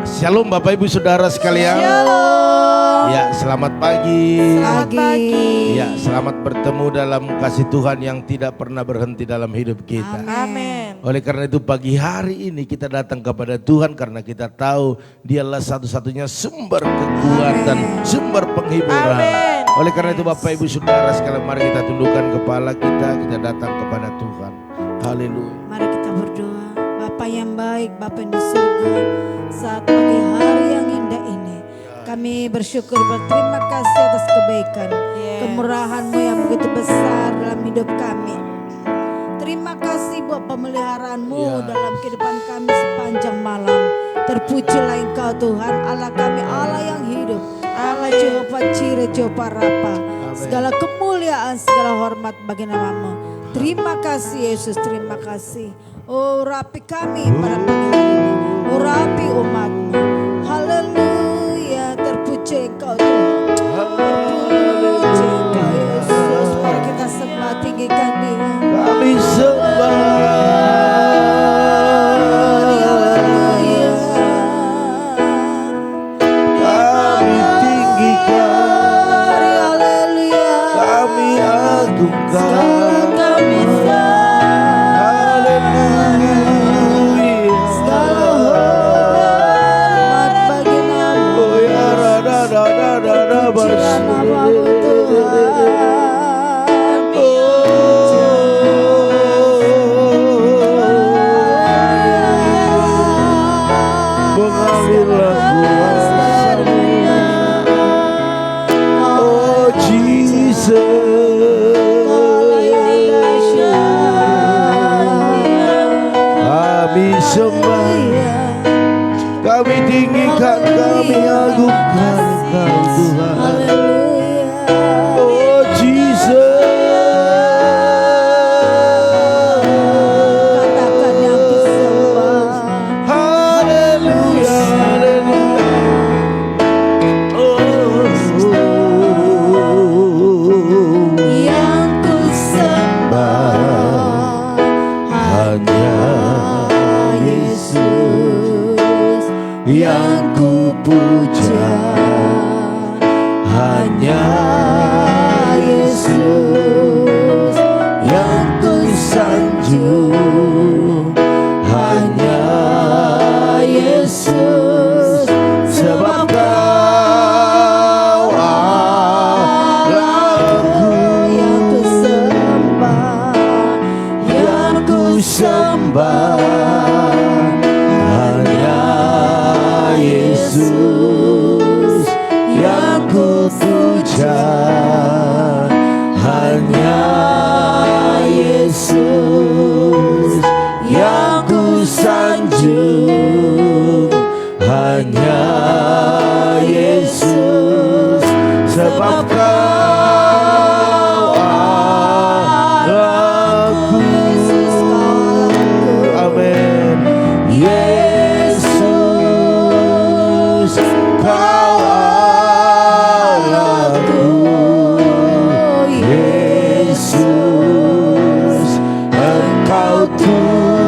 Shalom Bapak Ibu Saudara sekalian. Shalom. Ya, selamat pagi. Selamat pagi. Ya, selamat bertemu dalam kasih Tuhan yang tidak pernah berhenti dalam hidup kita. Amin. Oleh karena itu pagi hari ini kita datang kepada Tuhan karena kita tahu Dialah satu-satunya sumber kekuatan, sumber penghiburan. Amin. Oleh karena itu Bapak Ibu Saudara sekalian, mari kita tundukkan kepala kita datang kepada Tuhan. Haleluya. Mari kita berdoa. Bapa yang baik, Bapa yang di surga, saat pagi hari yang indah ini kami bersyukur, berterima kasih atas kebaikan, kemurahan-Mu yang begitu besar dalam hidup kami. Terima kasih buat pemeliharaan-Mu dalam kehidupan kami sepanjang malam. Terpujilah Engkau Tuhan, Allah kami, Allah yang hidup, Allah Jehovah Jireh, Jehovah Rafa. Segala kemuliaan, segala hormat bagi nama-Mu. Terima kasih Yesus, terima kasih. Oh, rapi kami pada pagi hari ini. Oh, rapi umat-Mu. Haleluya, terpuji Engkau Tuhan. Terpuji Engkau Yesus. Mari kita sembah, tinggikan Dia. Kami sembah. Haleluya. Kami tinggikan. Haleluya. Kami agungkan. Kami kami tinggikan, kami agungkan Engkau Tuhan. Oh Jesus. Katakan yang disembah. Haleluya, haleluya. Yang ku sembah hanya Yesus, yang ku puja hanya Yesus, yang ku sanjung hanya Yesus, sebab Kau Allahku. yang ku sembah, Yang ku sembah hanya Yesus, yang ku puja hanya Yesus, yang ku sanjung hanya Yesus, sebab Kau Allahku. Amin. Yesus, Kau Allahku. Yesus, Engkau Tuhanku.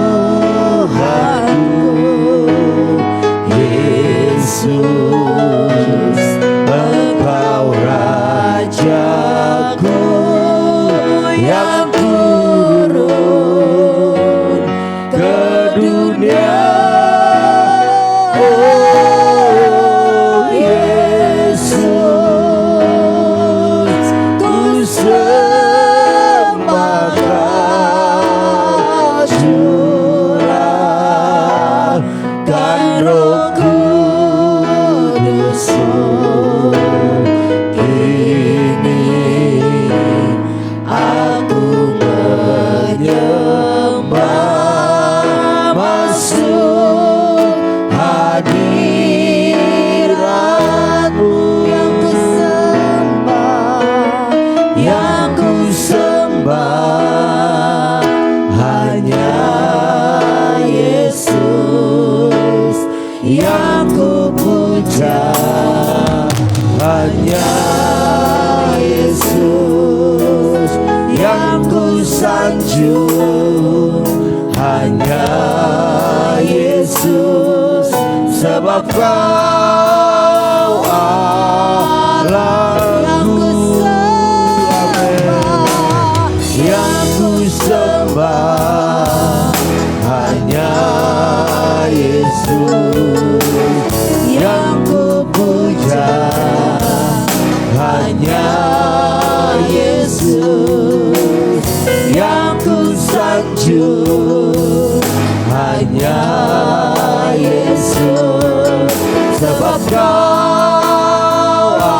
Yesus, Engkau Rajaku yang turun ke dunia. Oh Yesus, ku sembah Kau, curahkan Roh Kudus-Mu. Kini aku menyembah, masuk hadirat-Mu. yang ku sembah, Yang ku sembah hanya Yesus, yang ku puja hanya Yesus, yang ku sanjung hanya Yesus, sebab Kau Allahku. Yang ku sembah hanya Yesus, yang ku puja hanya Yesus, yang ku sanjung hanya Yesus, sebab Kau Allahku.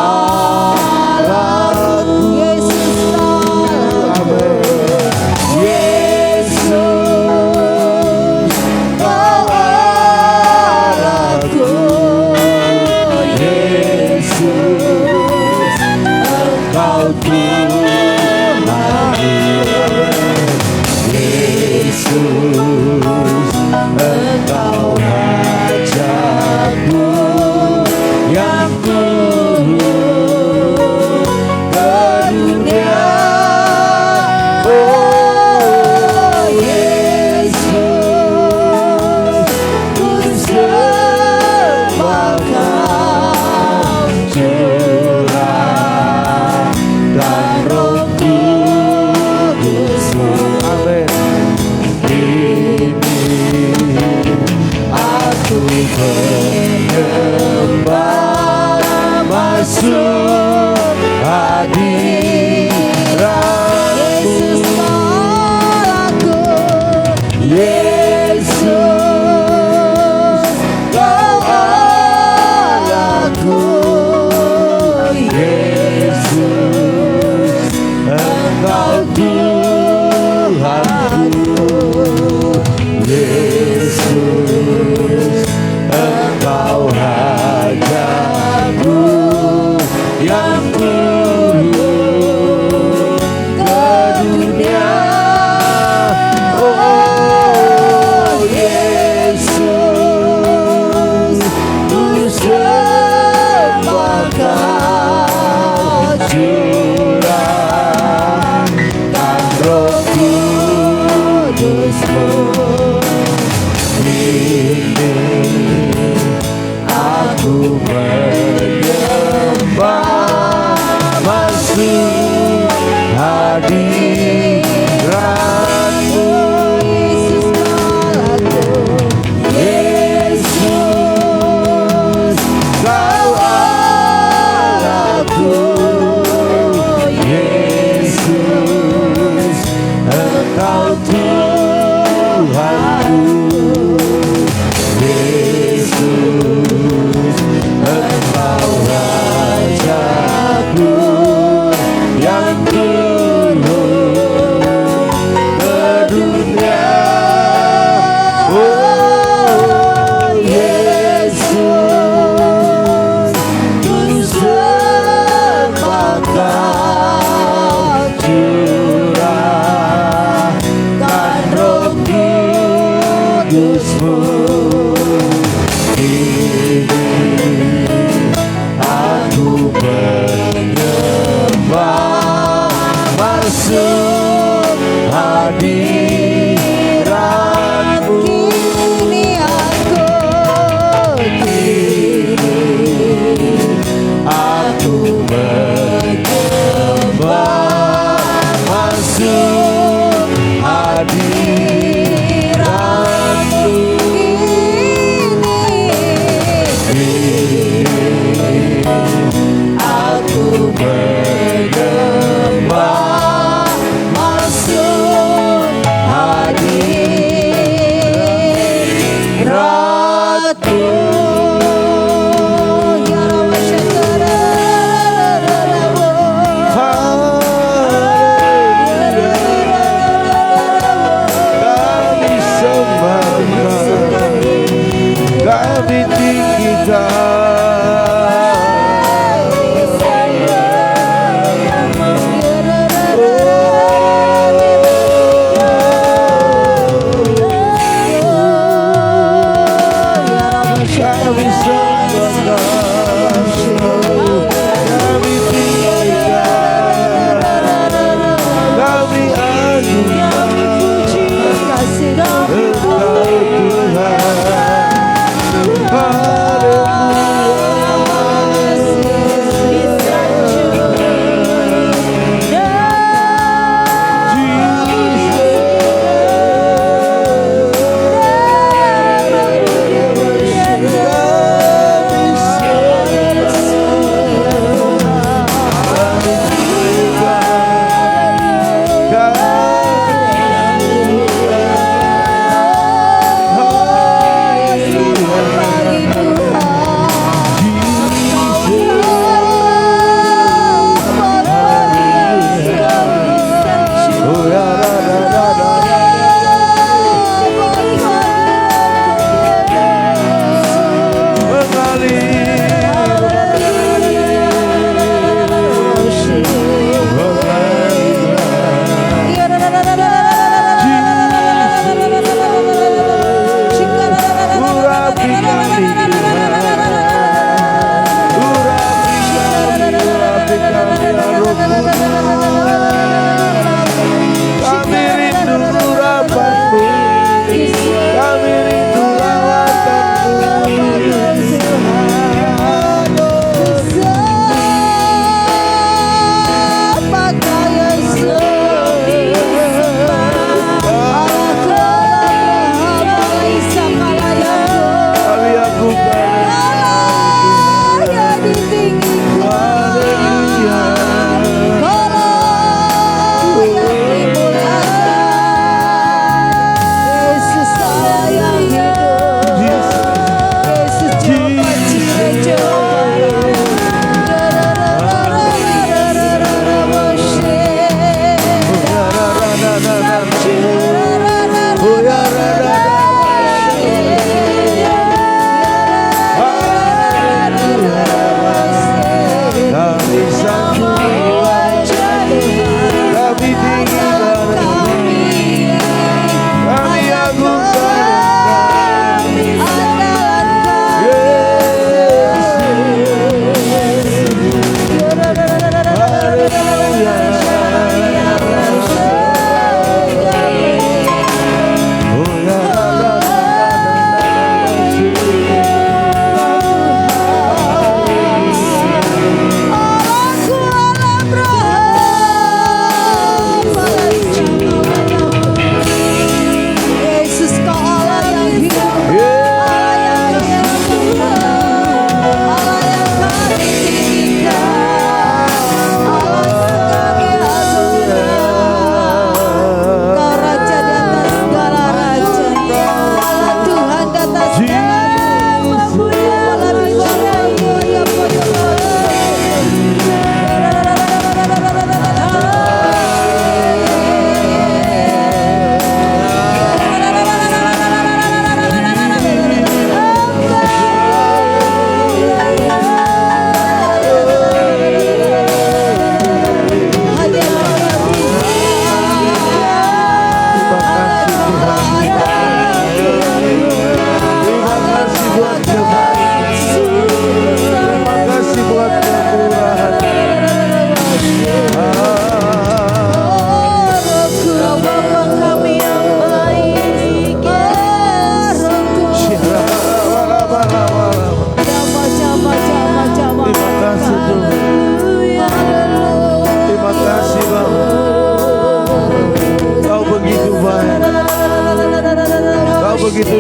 Engkau Rajaku yang turun ke dunia. Oh Yesus, ku sembah Kau, curahkan Roh Kudus-Mu. Amin. Aku menyembah, masuk hadirat-Mu. Yesus, Kau Allahku. Yesus, Engkau Tuhanku. Yesus, Engkau Rajaku yang turun ke dunia. Oh Yesus, ku sembah Kau, curahkan Roh Kudus-Mu. Aku menyembah, masuk hadirat-Mu. Yesus, Kau Allahku. Yesus, Engkau Tuhanku. Yesus, Engkau Rajaku yang turun ke dunia. Oh Yesus, ku sembah Kau, curahkan Roh Kudus-Mu. Aku menyembah, masuk hadirat-Mu. Aku menyembah, masuk hadirat-Mu. Aku menyembah, masuk hadirat-Mu. Kami sembah Engkau, kami tinggikan. Engkau Tuhan.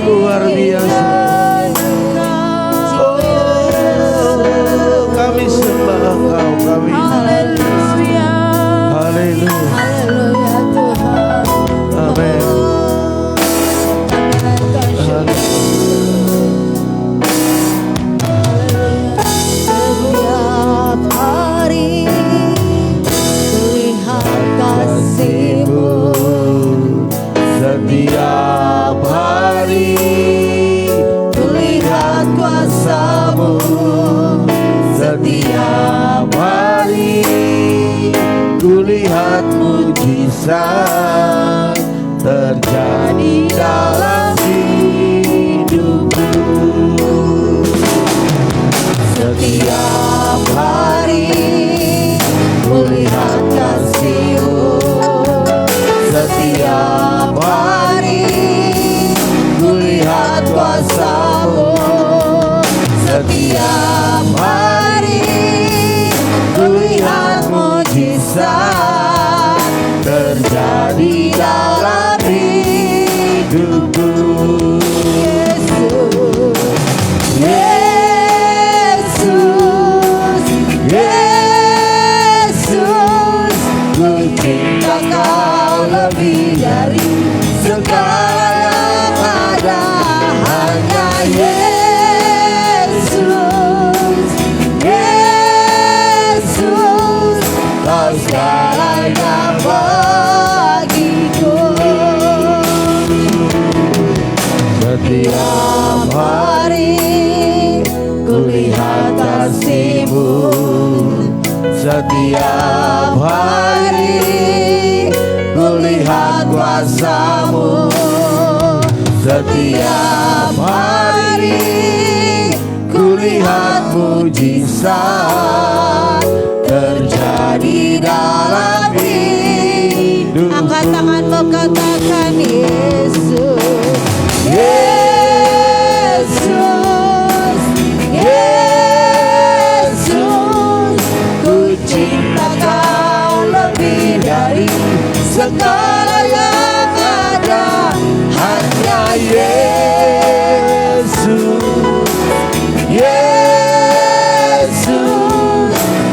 luar biasa. Oh, kami sembah Engkau, kami. Haleluya. Haleluya. Haleluya Tuhan. Amin. Setiap hari melihat kasih-Mu, Setiap hari melihat kuasa-Mu, setiap hari kulihat mujizat terjadi dalam hidupku. setiap hari melihat kasih-Mu, setiap hari kulihat kuasa-Mu, setiap hari kulihat mujizat Terjadi dalam hidupku. Yesus, Yesus, ku cinta Kau lebih dari segala yang ada. Hanya Yesus, Yesus, Kau segalanya bagiku. Setiap hari kulihat kasih-Mu, setiap hari kulihat kuasa-Mu, setiap hari kulihat mujizat terjadi dalam hidupku. Angkat tanganmu, katakan Yesus, Yesus, Yesus, ku cinta Kau lebih dari segala yang ada. Hanya Yesus, Yesus,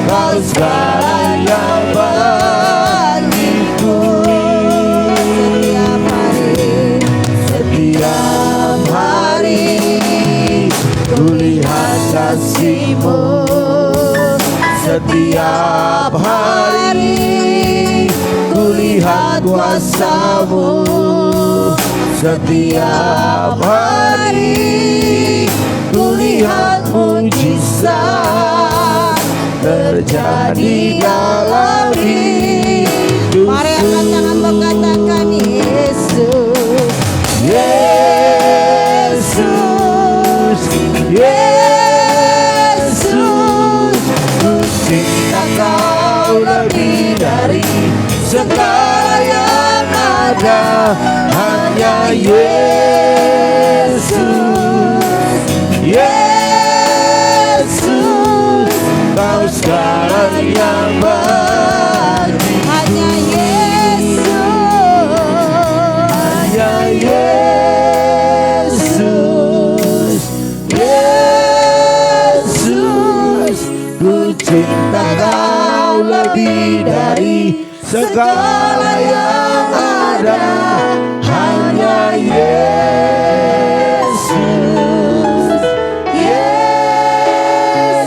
Kau segalanya bagiku. Setiap hari Kulihat kasih-Mu, setiap hari kulihat kuasa-Mu, setiap hari kulihat mujizat terjadi dalam hidupku. Mari angkat tangan katakan Yesus, Yesus, Yesus, ku cinta Kau lebih dari segala yang ada. Hanya Yesus, Yesus, Kau segalanya bagi. hanya Yesus, Hanya Yesus, Yesus, ku cinta Kau lebih dari segala yang ada. Hanya Yesus,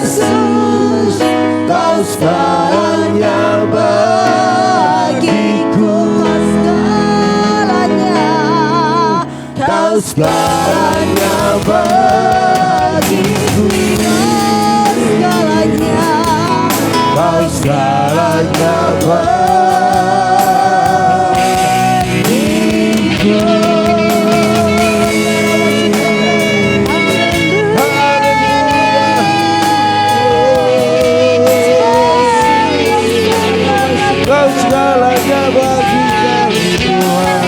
Yesus, Kau segalanya bagiku. Kau segalanya bagiku. Kau segalanya bagiku. Kau segalanya bagi kami Tuhan.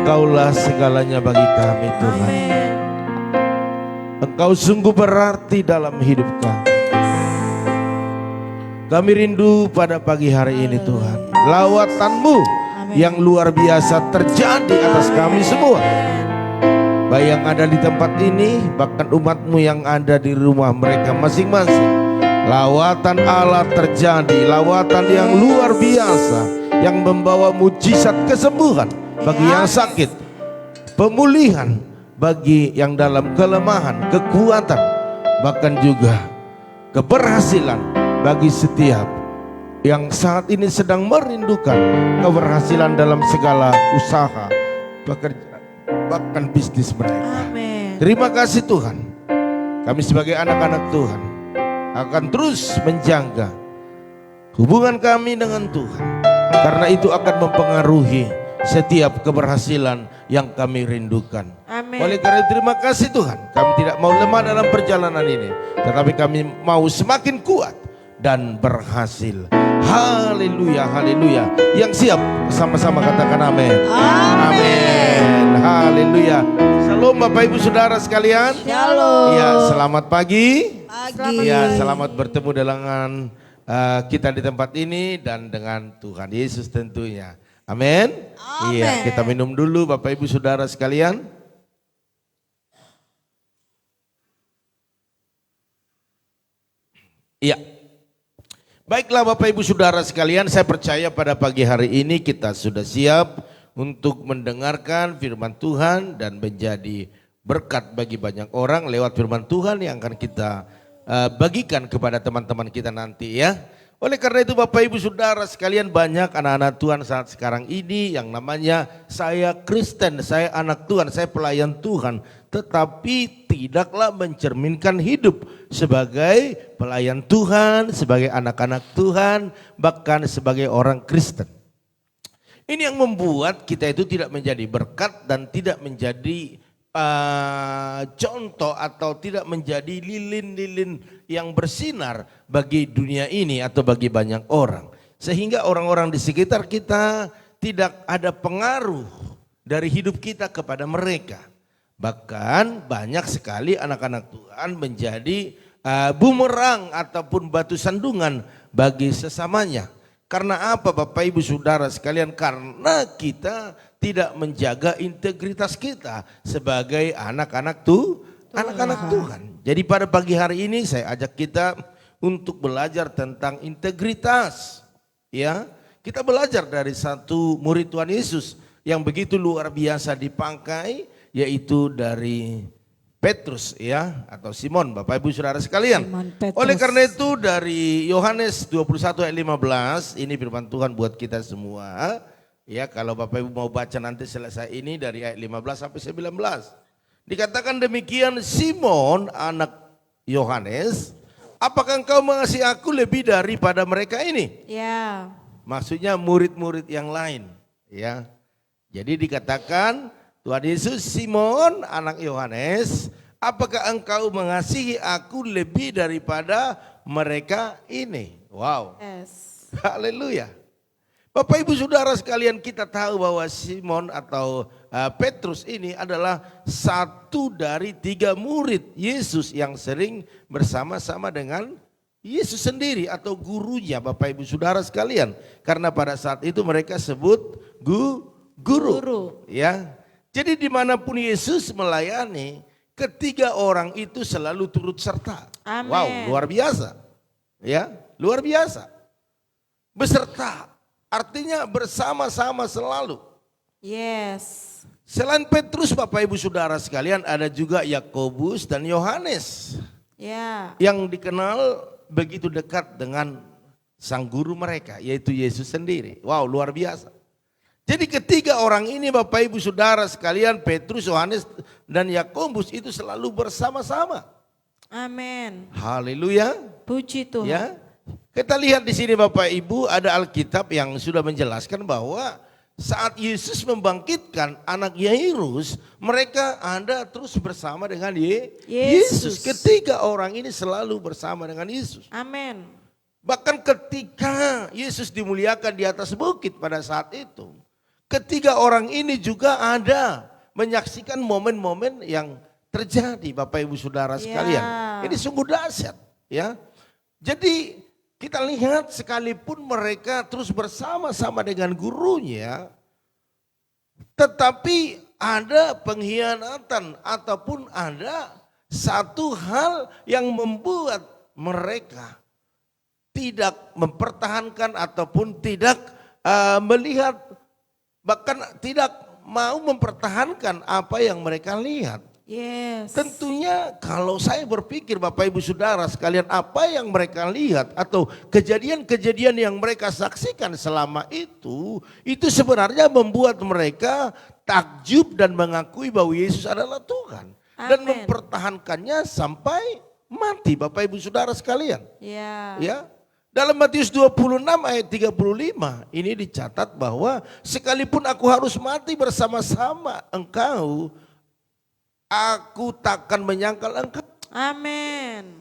Engkaulah segalanya bagi kami Tuhan. Amin. Engkau sungguh berarti dalam hidup kami. Kami rindu pada pagi hari ini Tuhan. Lawatan-Mu yang luar biasa terjadi atas kami semua. Baik yang ada di tempat ini, bahkan umat-Mu yang ada di rumah mereka masing-masing. Lawatan Allah terjadi, lawatan yang luar biasa yang membawa mujizat kesembuhan bagi yang sakit, pemulihan bagi yang dalam kelemahan, kekuatan, bahkan juga keberhasilan bagi setiap yang saat ini sedang merindukan keberhasilan dalam segala usaha, pekerjaan, bahkan bisnis mereka. Amin. Terima kasih Tuhan. Kami sebagai anak-anak Tuhan akan terus menjaga hubungan kami dengan Tuhan, karena itu akan mempengaruhi setiap keberhasilan yang kami rindukan. Amin. Oleh karena itu terima kasih Tuhan. Kami tidak mau lemah dalam perjalanan ini, tetapi kami mau semakin kuat dan berhasil. Haleluya, haleluya. Yang siap sama-sama katakan amin. Amin. Haleluya. Shalom Bapak Ibu Saudara sekalian. Shalom. Ya, selamat pagi. Pagi. Ya, selamat bertemu dengan kita di tempat ini dan dengan Tuhan Yesus tentunya. Amin. Iya, kita minum dulu Bapak Ibu Saudara sekalian. Iya. Baiklah Bapak Ibu Saudara sekalian, saya percaya pada pagi hari ini kita sudah siap untuk mendengarkan firman Tuhan dan menjadi berkat bagi banyak orang lewat firman Tuhan yang akan kita bagikan kepada teman-teman kita nanti ya. Oleh karena itu Bapak Ibu Saudara sekalian, banyak anak-anak Tuhan saat sekarang ini yang namanya saya Kristen, saya anak Tuhan, saya pelayan Tuhan, tetapi tidaklah mencerminkan hidup sebagai pelayan Tuhan, sebagai anak-anak Tuhan, bahkan sebagai orang Kristen. Ini yang membuat kita itu tidak menjadi berkat dan tidak menjadi contoh atau tidak menjadi lilin-lilin yang bersinar bagi dunia ini atau bagi banyak orang. Sehingga orang-orang di sekitar kita tidak ada pengaruh dari hidup kita kepada mereka. Bahkan banyak sekali anak-anak Tuhan menjadi bumerang ataupun batu sandungan bagi sesamanya. Karena apa Bapak Ibu Saudara sekalian? Karena kita tidak menjaga integritas kita sebagai anak-anak Tuhan. Jadi pada pagi hari ini saya ajak kita untuk belajar tentang integritas. Ya, kita belajar dari satu murid Tuhan Yesus yang begitu luar biasa dipakai, yaitu dari Petrus ya, atau Simon Bapak Ibu Saudara sekalian. Oleh karena itu dari Yohanes 21 ayat 15 ini firman Tuhan buat kita semua. Ya, kalau Bapak Ibu mau baca nanti selesai ini dari ayat 15 sampai 19. Dikatakan demikian, Simon anak Yohanes, apakah engkau mengasihi aku lebih daripada mereka ini? Ya. Maksudnya murid-murid yang lain ya. Jadi dikatakan Tuhan Yesus, Simon anak Yohanes, apakah engkau mengasihi aku lebih daripada mereka ini? Wow. Yes. Haleluya. Bapak Ibu Saudara sekalian, kita tahu bahwa Simon atau Petrus ini adalah satu dari 3 murid Yesus yang sering bersama-sama dengan Yesus sendiri atau gurunya Bapak Ibu Saudara sekalian. Karena pada saat itu mereka sebut guru. Ya. Jadi dimanapun Yesus melayani, ketiga orang itu selalu turut serta. Amin. Wow, luar biasa. Ya, luar biasa. Beserta, artinya bersama-sama selalu. Yes. Selain Petrus Bapak Ibu Saudara sekalian, ada juga Yakobus dan Yohanes. Ya. Yang dikenal begitu dekat dengan sang guru mereka, yaitu Yesus sendiri. Wow, luar biasa. Jadi ketiga orang ini Bapak Ibu Saudara sekalian, Petrus, Yohanes dan Yakobus itu selalu bersama-sama. Amin. Haleluya. Puji Tuhan. Ya. Kita lihat di sini Bapak Ibu, ada Alkitab yang sudah menjelaskan bahwa saat Yesus membangkitkan anak Yairus, mereka ada terus bersama dengan Yesus. Ketiga orang ini selalu bersama dengan Yesus. Amin. Bahkan ketika Yesus dimuliakan di atas bukit pada saat itu, Ketiga orang ini juga ada menyaksikan momen-momen yang terjadi, Bapak Ibu Saudara sekalian. Ini sungguh dahsyat, ya. Jadi kita lihat sekalipun mereka terus bersama-sama dengan gurunya, tetapi ada pengkhianatan ataupun ada satu hal yang membuat mereka tidak mempertahankan ataupun tidak melihat, bahkan tidak mau mempertahankan apa yang mereka lihat. Yes. Tentunya kalau saya berpikir Bapak Ibu Saudara sekalian, apa yang mereka lihat atau kejadian-kejadian yang mereka saksikan selama itu sebenarnya membuat mereka takjub dan mengakui bahwa Yesus adalah Tuhan. Dan Amen. mempertahankannya sampai mati, Bapak Ibu Saudara sekalian. Ya. Ya. Dalam Matius 26 ayat 35 ini dicatat bahwa sekalipun aku harus mati bersama-sama engkau, aku takkan menyangkal engkau. Amin.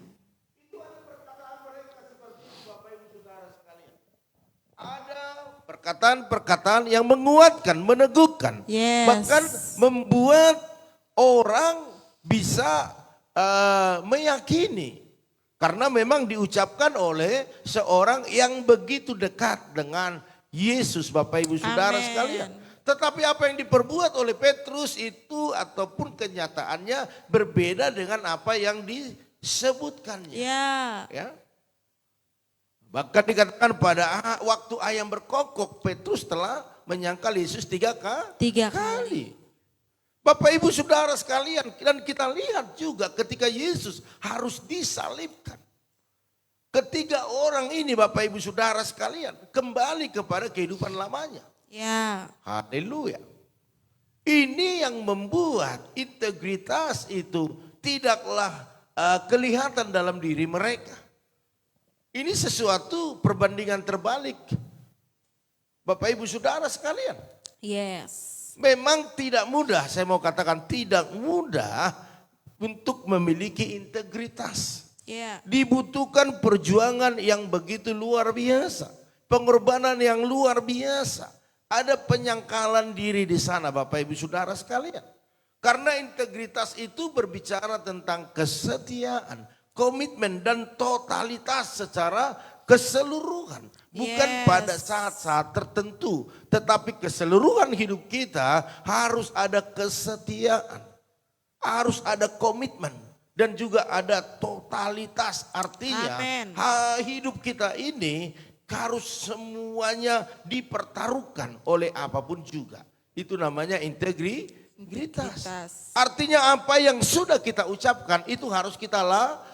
Ada perkataan-perkataan yang menguatkan, meneguhkan. Yes. Bahkan membuat orang bisa meyakini. Karena memang diucapkan oleh seorang yang begitu dekat dengan Yesus, Bapak Ibu Saudara Amen. sekalian. Tetapi apa yang diperbuat oleh Petrus itu ataupun kenyataannya berbeda dengan apa yang disebutkannya. Ya. Ya. Bahkan dikatakan pada waktu ayam berkokok, Petrus telah menyangkal Yesus tiga kali. Bapak Ibu Saudara sekalian, dan kita lihat juga ketika Yesus harus disalibkan. Ketiga orang ini Bapak Ibu Saudara sekalian kembali kepada kehidupan lamanya. Ya. Haleluya. Ini yang membuat integritas itu tidaklah kelihatan dalam diri mereka. Ini sesuatu perbandingan terbalik. Bapak Ibu Saudara sekalian. Yes. Memang tidak mudah, saya mau katakan tidak mudah untuk memiliki integritas. Ya. Dibutuhkan perjuangan yang begitu luar biasa. Pengorbanan yang luar biasa. Ada penyangkalan diri di sana Bapak Ibu Saudara sekalian. Karena integritas itu berbicara tentang kesetiaan, komitmen dan totalitas secara keseluruhan. Bukan Yes. pada saat-saat tertentu. Tetapi keseluruhan hidup kita harus ada kesetiaan. Harus ada komitmen. Dan juga ada totalitas. Artinya Amen. hidup kita ini harus semuanya dipertaruhkan oleh apapun juga. Itu namanya integritas. Artinya apa yang sudah kita ucapkan itu harus kita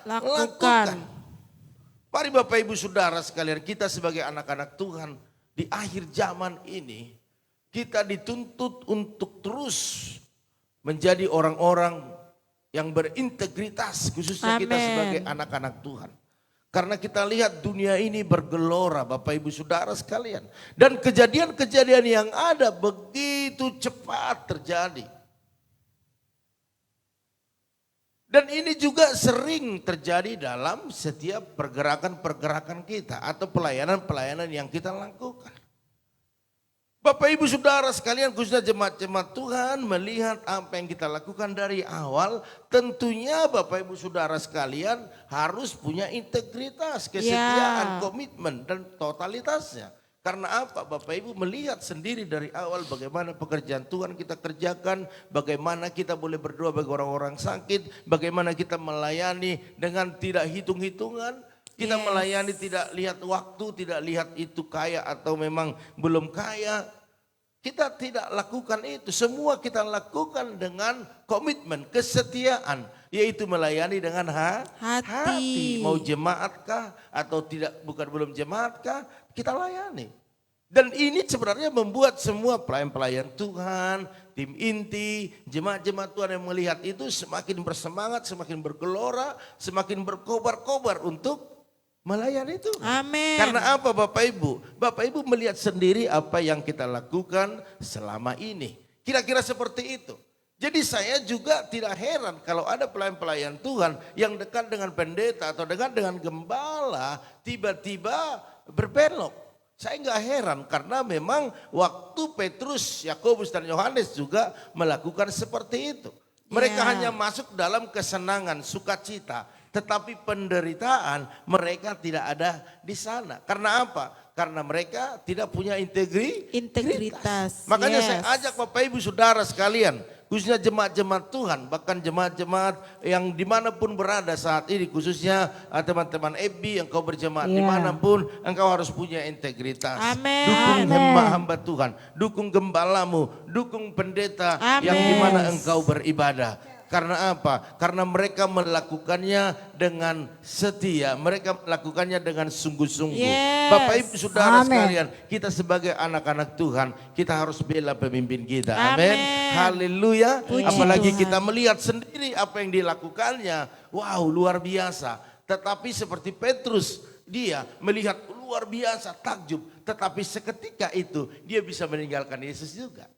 lakukan. Mari Bapak Ibu Saudara sekalian, kita sebagai anak-anak Tuhan di akhir zaman ini, kita dituntut untuk terus menjadi orang-orang yang berintegritas, khususnya kita Amen. sebagai anak-anak Tuhan. Karena kita lihat dunia ini bergelora Bapak Ibu Saudara sekalian. Dan kejadian-kejadian yang ada begitu cepat terjadi. Dan ini juga sering terjadi dalam setiap pergerakan-pergerakan kita atau pelayanan-pelayanan yang kita lakukan. Bapak Ibu Saudara sekalian, khususnya jemaat-jemaat Tuhan melihat apa yang kita lakukan dari awal, tentunya Bapak Ibu Saudara sekalian harus punya integritas, kesetiaan, komitmen dan totalitasnya. Karena apa? Bapak Ibu melihat sendiri dari awal bagaimana pekerjaan Tuhan kita kerjakan, bagaimana kita boleh berdoa bagi orang-orang sakit, bagaimana kita melayani dengan tidak hitung-hitungan, kita melayani tidak lihat waktu, tidak lihat itu kaya atau memang belum kaya. Kita tidak lakukan itu, semua kita lakukan dengan komitmen, kesetiaan, yaitu melayani dengan hati. Mau jemaatkah atau tidak, bukan belum jemaatkah, kita layani. Dan ini sebenarnya membuat semua pelayan-pelayan Tuhan, tim inti, jemaat-jemaat Tuhan yang melihat itu semakin bersemangat, semakin bergelora, semakin berkobar-kobar untuk melayani Tuhan. Amin. Karena apa Bapak Ibu? Bapak Ibu melihat sendiri apa yang kita lakukan selama ini. Kira-kira seperti itu. Jadi saya juga tidak heran kalau ada pelayan-pelayan Tuhan yang dekat dengan pendeta atau dekat dengan gembala tiba-tiba berbelok. Saya nggak heran karena memang waktu Petrus, Yakobus dan Yohanes juga melakukan seperti itu. Mereka hanya masuk dalam kesenangan, sukacita, tetapi penderitaan mereka tidak ada di sana. Karena apa? Karena mereka tidak punya integritas. Makanya saya ajak Bapak Ibu Saudara sekalian, khususnya jemaat-jemaat Tuhan, bahkan jemaat-jemaat yang dimanapun berada saat ini, khususnya teman-teman EBI, engkau berjemaat dimanapun, engkau harus punya integritas. Amin. Dukung hamba Tuhan, dukung gembalamu, dukung pendeta yang dimana engkau beribadah. Karena apa? Karena mereka melakukannya dengan setia, mereka melakukannya dengan sungguh-sungguh. Bapak Ibu Saudara sekalian, kita sebagai anak-anak Tuhan, kita harus bela pemimpin kita. Amin. Haleluya. Apalagi kita melihat sendiri apa yang dilakukannya. Wow, luar biasa. Tetapi seperti Petrus, dia melihat luar biasa, takjub. Tetapi seketika itu dia bisa meninggalkan Yesus juga.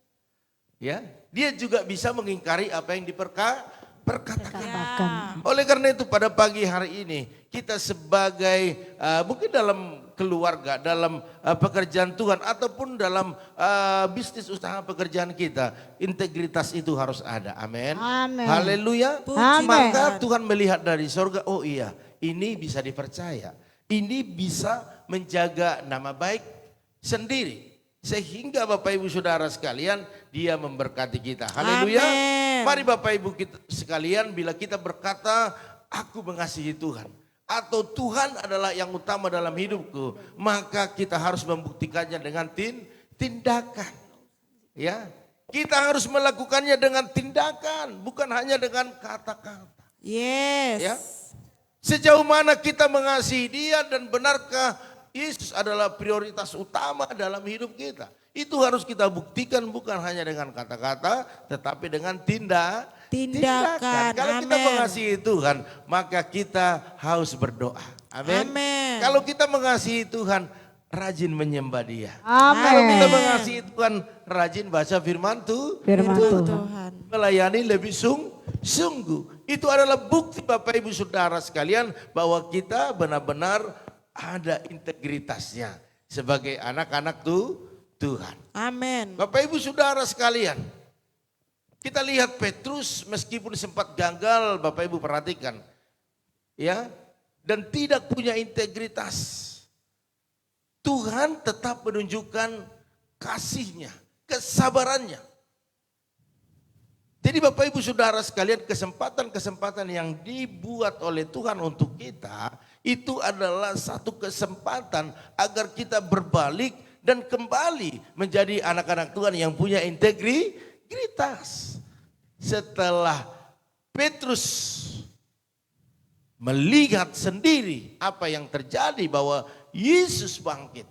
Ya, dia juga bisa mengingkari apa yang diperkatakan. Oleh karena itu pada pagi hari ini kita sebagai mungkin dalam keluarga, dalam pekerjaan Tuhan ataupun dalam bisnis usaha pekerjaan kita, integritas itu harus ada. Amin. Haleluya. Maka Tuhan melihat dari sorga, oh iya, ini bisa dipercaya. Ini bisa menjaga nama baik sendiri. Sehingga Bapak Ibu Saudara sekalian, dia memberkati kita. Haleluya. Mari Bapak Ibu sekalian, bila kita berkata, aku mengasihi Tuhan, atau Tuhan adalah yang utama dalam hidupku, maka kita harus membuktikannya dengan tindakan. Ya, kita harus melakukannya dengan tindakan, bukan hanya dengan kata-kata. Ya. Sejauh mana kita mengasihi dia dan benarkah Yesus adalah prioritas utama dalam hidup kita. Itu harus kita buktikan bukan hanya dengan kata-kata, tetapi dengan tindakan. Kalau kita mengasihi Tuhan, maka kita harus berdoa. Amin. Kalau kita mengasihi Tuhan, rajin menyembah Dia. Kalau kita mengasihi Tuhan, rajin baca firman Tuhan. Melayani lebih sungguh. Itu adalah bukti Bapak Ibu Saudara sekalian bahwa kita benar-benar ada integritasnya sebagai anak-anak Tuhan. Amin. Bapak Ibu Saudara sekalian, kita lihat Petrus meskipun sempat gagal, Bapak Ibu perhatikan, ya, dan tidak punya integritas, Tuhan tetap menunjukkan kasih-Nya, kesabarannya. Jadi Bapak Ibu Saudara sekalian, kesempatan-kesempatan yang dibuat oleh Tuhan untuk kita, itu adalah satu kesempatan agar kita berbalik dan kembali menjadi anak-anak Tuhan yang punya integritas. Setelah Petrus melihat sendiri apa yang terjadi bahwa Yesus bangkit,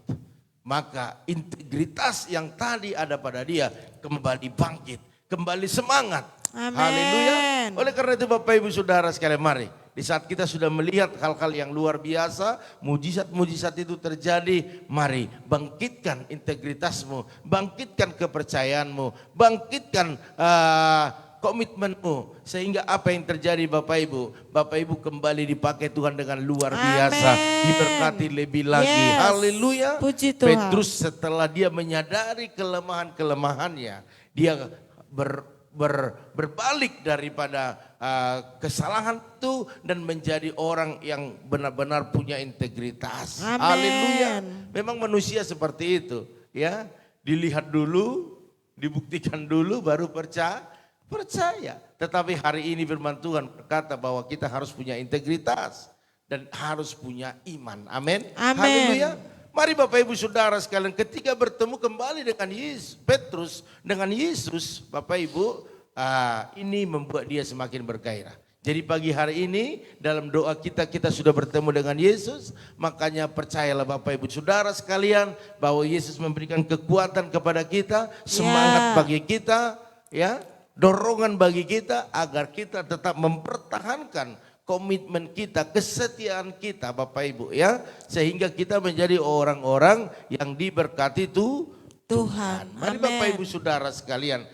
maka integritas yang tadi ada pada dia kembali bangkit, kembali semangat. Haleluya. Oleh karena itu Bapak Ibu Saudara sekalian, mari di saat kita sudah melihat hal-hal yang luar biasa, mujizat-mujizat itu terjadi, mari bangkitkan integritasmu, bangkitkan kepercayaanmu, bangkitkan komitmenmu, sehingga apa yang terjadi Bapak Ibu kembali dipakai Tuhan dengan luar biasa, diberkati lebih lagi. Haleluya. Petrus setelah dia menyadari kelemahan-kelemahannya, dia berbalik daripada kesalahan itu dan menjadi orang yang benar-benar punya integritas. Haleluya. Memang manusia seperti itu, ya. Dilihat dulu, dibuktikan dulu baru percaya. Tetapi hari ini firman Tuhan berkata bahwa kita harus punya integritas dan harus punya iman. Amin. Haleluya. Mari Bapak Ibu Saudara sekalian, ketika bertemu kembali dengan Petrus dengan Yesus, Bapak Ibu, ini membuat dia semakin bergairah. Jadi pagi hari ini dalam doa kita sudah bertemu dengan Yesus, makanya percayalah Bapak Ibu Saudara sekalian bahwa Yesus memberikan kekuatan kepada kita, semangat bagi kita, ya, dorongan bagi kita agar kita tetap mempertahankan komitmen kita, kesetiaan kita Bapak Ibu, ya, sehingga kita menjadi orang-orang yang diberkati Tuhan. Mari Bapak Ibu Saudara sekalian,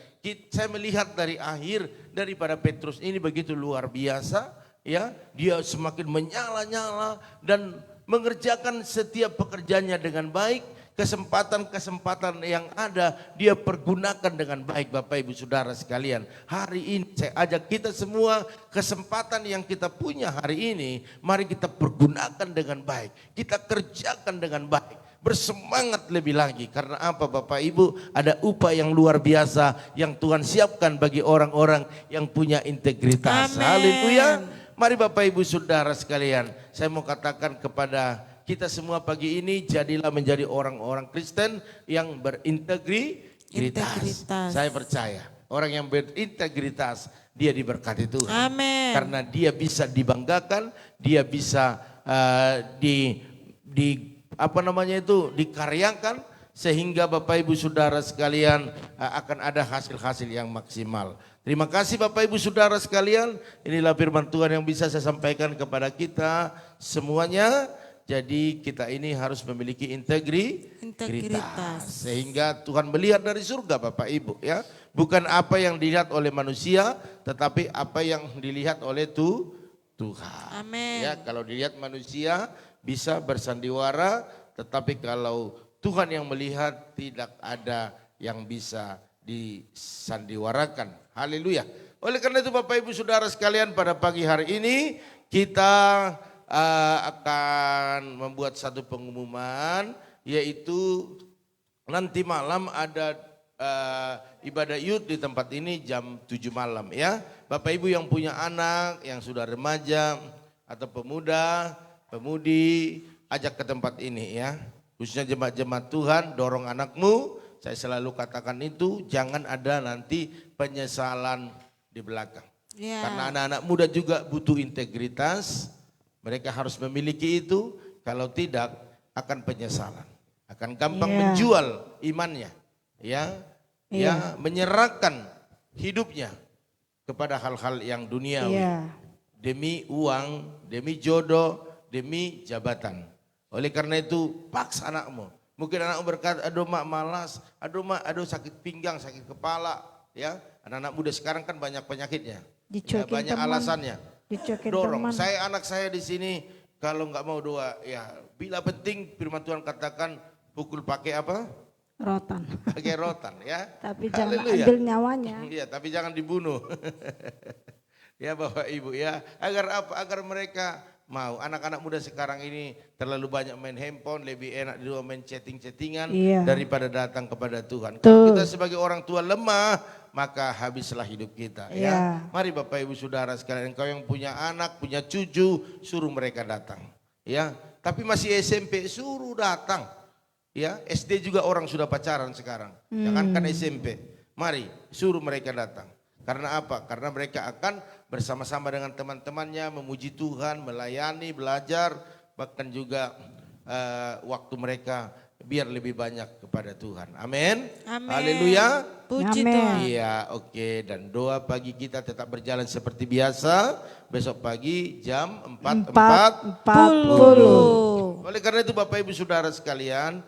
saya melihat dari akhir daripada Petrus ini begitu luar biasa, ya, dia semakin menyala-nyala dan mengerjakan setiap pekerjaannya dengan baik. kesempatan-kesempatan yang ada dia pergunakan dengan baik Bapak Ibu Saudara sekalian. Hari ini saya ajak kita semua, kesempatan yang kita punya hari ini mari kita pergunakan dengan baik. Kita kerjakan dengan baik. Bersemangat lebih lagi karena apa Bapak Ibu, ada upah yang luar biasa yang Tuhan siapkan bagi orang-orang yang punya integritas. Amin. Haleluya. Mari Bapak Ibu Saudara sekalian, saya mau katakan kepada kita semua pagi ini, jadilah menjadi orang-orang Kristen yang berintegritas. Saya percaya orang yang berintegritas dia diberkati Tuhan. Amin. Karena dia bisa dibanggakan, dia bisa dikaryakan sehingga Bapak Ibu Saudara sekalian akan ada hasil-hasil yang maksimal. Terima kasih Bapak Ibu Saudara sekalian, inilah firman Tuhan yang bisa saya sampaikan kepada kita semuanya. Jadi kita ini harus memiliki integritas sehingga Tuhan melihat dari surga Bapak Ibu ya. Bukan apa yang dilihat oleh manusia tetapi apa yang dilihat oleh Tuhan. Amin. Ya, kalau dilihat manusia bisa bersandiwara, tetapi kalau Tuhan yang melihat tidak ada yang bisa disandiwarakan. Haleluya. Oleh karena itu Bapak Ibu Saudara sekalian, pada pagi hari ini kita akan membuat satu pengumuman, yaitu nanti malam ada ibadah youth di tempat ini jam 7 malam ya. Bapak Ibu yang punya anak, yang sudah remaja atau pemuda, pemudi, ajak ke tempat ini ya. Khususnya jemaat-jemaat Tuhan, dorong anakmu. Saya selalu katakan itu, jangan ada nanti penyesalan di belakang. Ya. Karena anak-anak muda juga butuh integritas, mereka harus memiliki itu, kalau tidak akan penyesalan. Akan gampang menjual imannya, ya, menyerahkan hidupnya kepada hal-hal yang duniawi. Demi uang, demi jodoh, demi jabatan. Oleh karena itu, paksa anakmu. Mungkin anakmu berkata, aduh mak malas, aduh mak, aduh sakit pinggang, sakit kepala. Ya, anak-anak muda sekarang kan banyak penyakitnya, ya, banyak alasannya. Dorong, anak saya di sini kalau nggak mau doa, ya bila penting firman Tuhan katakan pukul pakai apa? Rotan. Pakai rotan ya. Tapi jangan ambil nyawanya. Iya, tapi jangan dibunuh. Ya Bapak Ibu ya, agar apa? Agar mereka mau. Anak-anak muda sekarang ini terlalu banyak main handphone, lebih enak di rumah main chatting-chattingan daripada datang kepada Tuhan. Kalau kita sebagai orang tua lemah, maka habislah hidup kita ya. Mari Bapak Ibu Saudara sekalian, engkau yang punya anak, punya cucu, suruh mereka datang. Ya, tapi masih SMP suruh datang. Ya, SD juga orang sudah pacaran sekarang. Jangankan SMP. Mari suruh mereka datang. Karena apa? Karena mereka akan bersama-sama dengan teman-temannya memuji Tuhan, melayani, belajar, bahkan juga waktu mereka biar lebih banyak kepada Tuhan. Amin. Haleluya. Puji Tuhan. Iya, oke. Dan doa pagi kita tetap berjalan seperti biasa. Besok pagi jam 4.40. Oleh karena itu Bapak Ibu Saudara sekalian,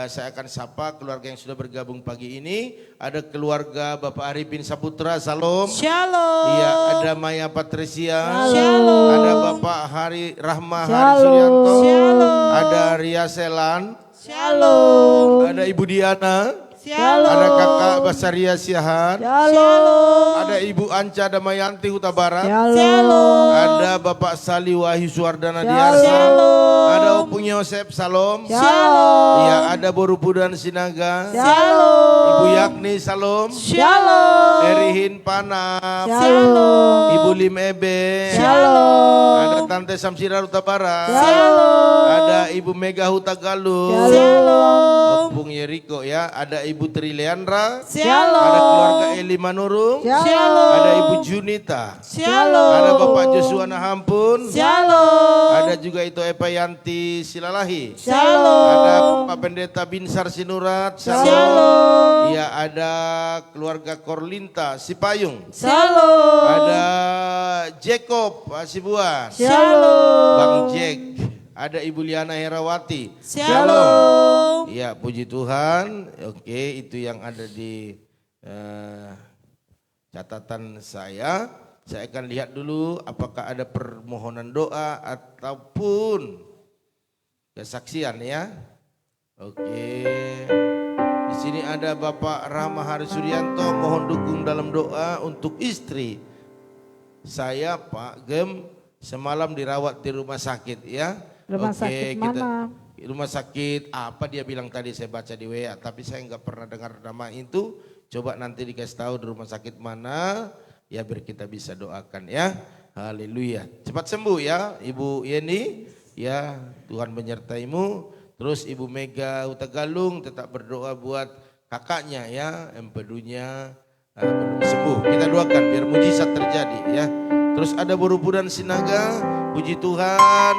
saya akan sapa keluarga yang sudah bergabung pagi ini. Ada keluarga Bapak Arifin Saputra, salam. Shalom. Iya, ada Maya Patricia. Shalom. Ada Bapak Hari Rahma Hari Suryanto. Shalom. Ada Ria Selan. Shalom. Ada Ibu Diana. Shalom. Ada Kakak Basaria Siahan. Shalom. Ada Ibu Anca Damayanti Huta Barat. Shalom. Ada Bapak Sali Wahyu Suwardana Diarsa. Ada Opung Yosep, salam. Shalom. Iya, ada Boru Pudan Sinaga. Shalom. Ibu Yakni, salam. Shalom. Erihin Panap. Shalom. Ibu Lim Ebe. Shalom. Ada Tante Samsira Huta Barat. Shalom. Ada Ibu Mega Huta Galuh. Shalom. Opung Yeriko ya. Ada Ibu Tri Leandra. Shalom. Ada keluarga Eli Manurung. Shalom. Ada Ibu Junita. Shalom. Ada Bapak Joshua Nahampun. Shalom. Ada juga itu Epa Yanti Silalahi. Shalom. Ada Pak Pendeta Binsar Sinurat. Shalom. Iya, ada keluarga Korlinta Sipayung. Shalom. Ada Jacob Asibuan. Shalom. Bang Jack. Ada Ibu Liana Herawati. Shalom. Iya, puji Tuhan. Oke, itu yang ada di catatan saya. Saya akan lihat dulu apakah ada permohonan doa ataupun kesaksian ya. Oke. Di sini ada Bapak Rahma Hari Suryanto, mohon dukung dalam doa untuk istri saya Pak Gem semalam dirawat di rumah sakit ya. Rumah sakit mana? Rumah sakit apa dia bilang tadi, saya baca di WA tapi saya nggak pernah dengar nama itu. Coba nanti dikasih tahu di rumah sakit mana ya biar kita bisa doakan ya. Haleluya. Cepat sembuh ya Ibu Yeni ya, Tuhan menyertaimu. Terus Ibu Mega Utagalung tetap berdoa buat kakaknya ya, empedunya sembuh. Kita doakan biar mujizat terjadi ya. Terus ada Borobudan Sinaga, puji Tuhan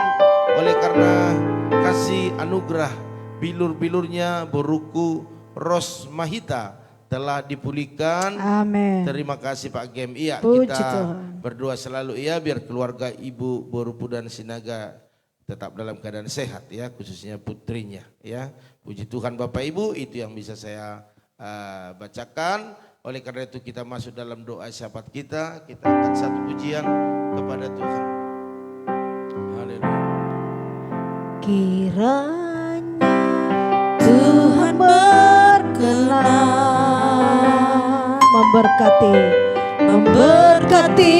oleh karena kasih anugerah bilur-bilurnya Boruku Ros Mahita telah dipulihkan. Amin. Terima kasih Pak Gem. Iya, Puji kita Tuhan. berdoa selalu ya biar keluarga Ibu Borobudan Sinaga tetap dalam keadaan sehat ya, khususnya putrinya ya. Puji Tuhan Bapak Ibu, itu yang bisa saya bacakan. Oleh karena itu kita masuk dalam doa syafaat kita angkat satu pujian kepada Tuhan. Haleluya. Kiranya Tuhan berkenan memberkati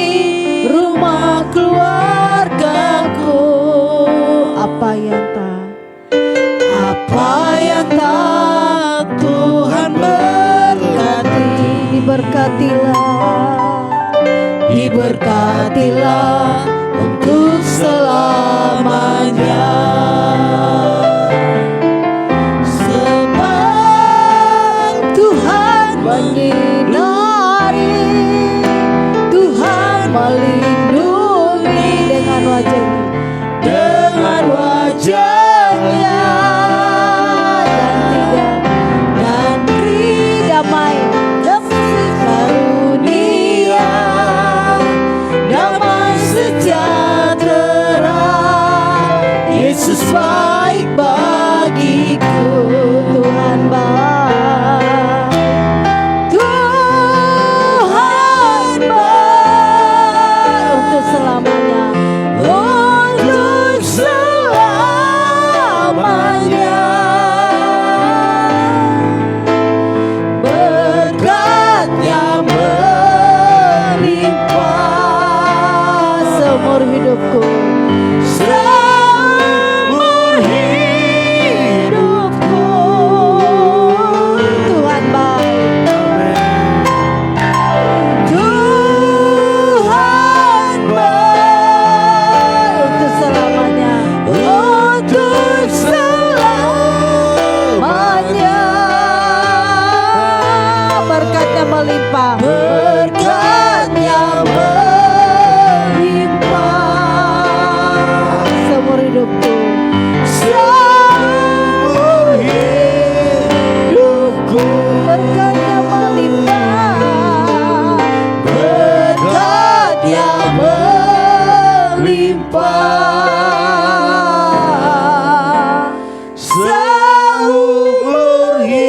rumah keluargaku. Apa yang tak Tuhan berkati, diberkatilah untuk selamanya. Sebab Tuhan menyinari, Tuhan melindungi dengan wajahnya dan beri damai karunia, damai sejahtera. Yesus baik bagiku, Tuhan baik, Tuhan baik untuk selamanya, untuk selamanya. Berkatnya melimpah seumur hidupku, seumur hidupku. Tuhan baik, Tuhan baik untuk selamanya, untuk selamanya. Berkatnya melimpah, berkatnya melimpah seumur hidupku, seumur hidupku. Berkatnya melimpah, berkatnya melimpah seumur hidupku.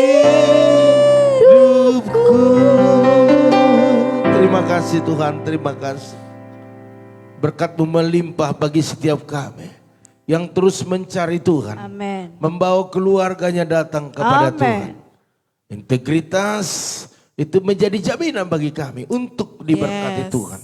Terima kasih Tuhan, terima kasih. Berkat-Mu melimpah bagi setiap kami yang terus mencari Tuhan. Amin. Membawa keluarganya datang kepada Amin. Tuhan. Integritas itu menjadi jaminan bagi kami untuk diberkati Yes. Tuhan.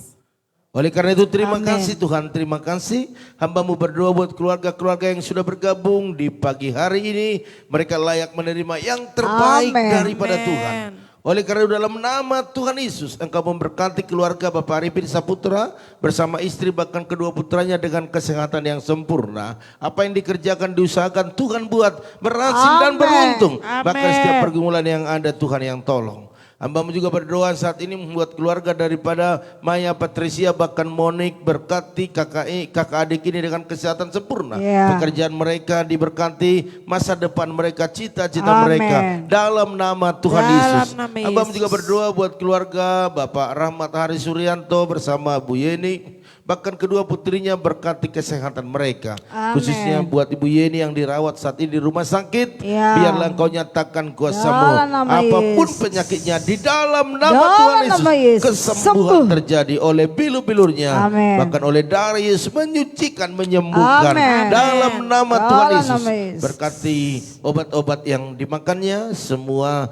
Oleh karena itu terima Amin. kasih Tuhan, terima kasih. Hamba-Mu berdoa buat keluarga-keluarga yang sudah bergabung di pagi hari ini. Mereka layak menerima yang terbaik Amin. daripada Tuhan. Oleh karena itu dalam nama Tuhan Yesus, Engkau memberkati keluarga Bapak Arifin Saputra bersama istri bahkan kedua putranya dengan kesehatan yang sempurna. Apa yang dikerjakan, diusahakan Tuhan buat berhasil dan Amin. beruntung. Amin. Bahkan setiap pergumulan yang ada Tuhan yang tolong. Hamba-Mu juga berdoa saat ini membuat keluarga daripada Maya Patricia bahkan Monik berkati kakak adik ini dengan kesehatan sempurna. Yeah. Pekerjaan mereka diberkati, masa depan mereka, cita-cita Amin. mereka dalam nama Tuhan Dalam Yesus. nama Hamba-Mu Yesus. juga berdoa buat keluarga Bapak Rahmat Hari Suryanto bersama Bu Yeni. Bahkan kedua putrinya berkati kesehatan mereka. Amin. Khususnya buat Ibu Yeni yang dirawat saat ini di rumah sakit. Ya. Biarlah Engkau nyatakan kuasa-Mu. Dalam nama Apapun Yesus. penyakitnya Di dalam nama Dalam Tuhan Yesus, nama Yesus. kesembuhan Sembuh. terjadi oleh bilur-bilurnya. Amin. Bahkan oleh darah Yesus menyucikan, menyembuhkan. Amin. Dalam nama Dalam Tuhan Yesus. nama Yesus. Berkati obat-obat yang dimakannya, semua